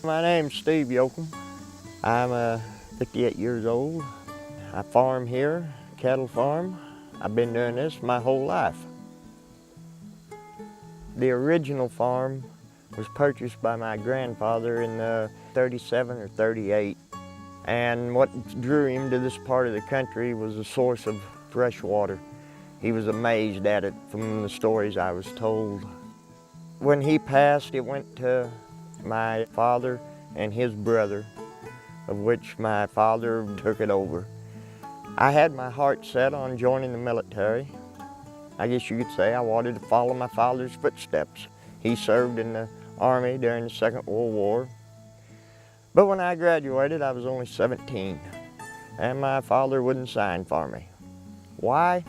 My name's Steve Yocom. I'm 58 years old. I farm here, cattle farm. I've been doing this my whole life. The original farm was purchased by my grandfather in 37 or 38. And what drew him to this part of the country was a source of fresh water. He was amazed at it from the stories I was told. When he passed, it went to my father and his brother, of which my father took it over. I had my heart set on joining the military. I guess you could say I wanted to follow my father's footsteps. He served in the Army during the Second World War. But when I graduated, I was only 17, and my father wouldn't sign for me. Why?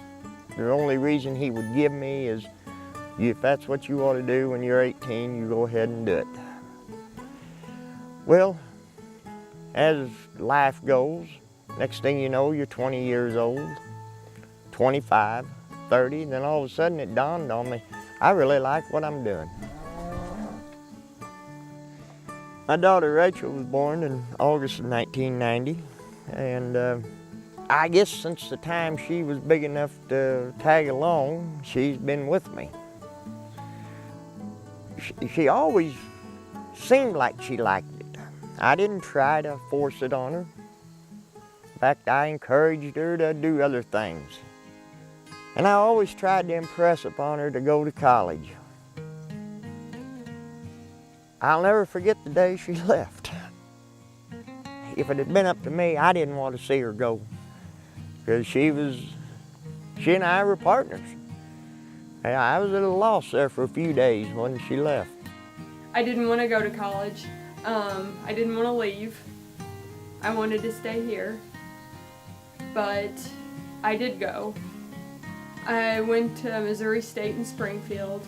The only reason he would give me is, if that's what you want to do when you're 18, you go ahead and do it. Well, as life goes, next thing you know, you're 20 years old, 25, 30, then all of a sudden it dawned on me, I really like what I'm doing. My daughter Rachel was born in August of 1990, and I guess since the time she was big enough to tag along, she's been with me. She always seemed like she liked it. I didn't try to force it on her. In fact, I encouraged her to do other things. And I always tried to impress upon her to go to college. I'll never forget the day she left. If it had been up to me, I didn't want to see her go, because she and I were partners. I was at a loss there for a few days when she left. I didn't want to go to college. I didn't want to leave. I wanted to stay here, but I did go. I went to Missouri State in Springfield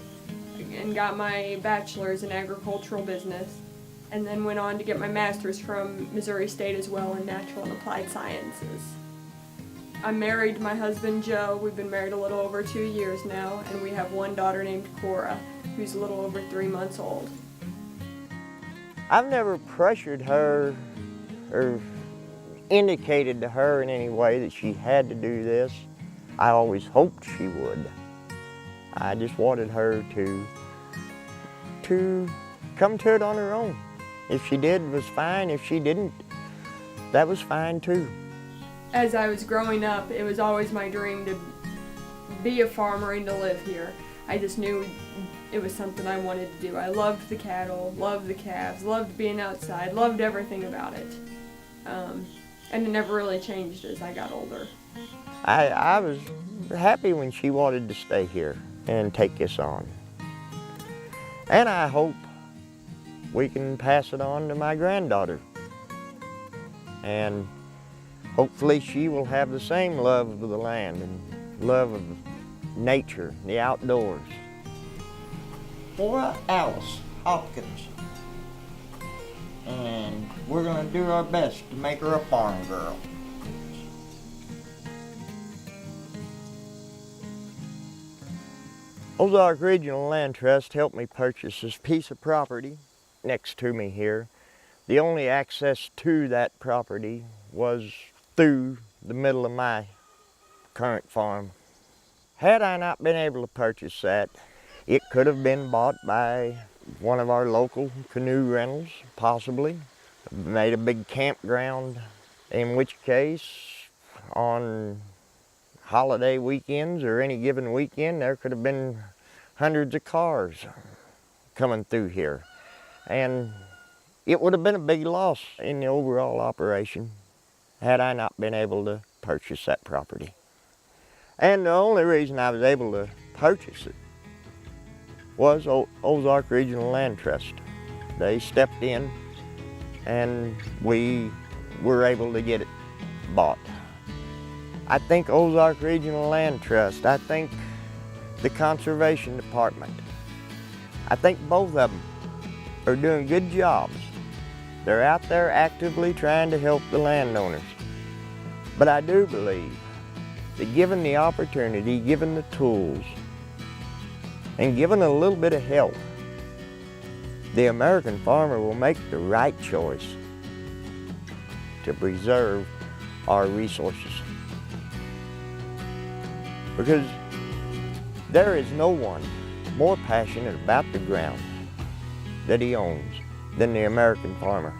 and got my bachelor's in agricultural business, and then went on to get my master's from Missouri State as well in natural and applied sciences. I'm married to my husband Joe. We've been married a little over 2 years now, and we have one daughter named Cora, who's a little over 3 months old. I've never pressured her or indicated to her in any way that she had to do this. I always hoped she would. I just wanted her to come to it on her own. If she did, it was fine. If she didn't, that was fine too. As I was growing up, it was always my dream to be a farmer and to live here. I just knew it was something I wanted to do. I loved the cattle, loved the calves, loved being outside, loved everything about it. And it never really changed as I got older. I was happy when she wanted to stay here and take this on. And I hope we can pass it on to my granddaughter. And hopefully she will have the same love of the land and love of nature, the outdoors. For Alice Hopkins. And we're going to do our best to make her a farm girl. Ozark Regional Land Trust helped me purchase this piece of property next to me here. The only access to that property was through the middle of my current farm. Had I not been able to purchase that, it could have been bought by one of our local canoe rentals, possibly. Made a big campground, in which case, on holiday weekends or any given weekend, there could have been hundreds of cars coming through here. And it would have been a big loss in the overall operation had I not been able to purchase that property. And the only reason I was able to purchase it was Ozark Regional Land Trust. They stepped in and we were able to get it bought. I think Ozark Regional Land Trust, I think the Conservation Department, I think both of them are doing good jobs. They're out there actively trying to help the landowners. But I do believe that given the opportunity, given the tools, and given a little bit of help, the American farmer will make the right choice to preserve our resources. Because there is no one more passionate about the ground that he owns than the American farmer.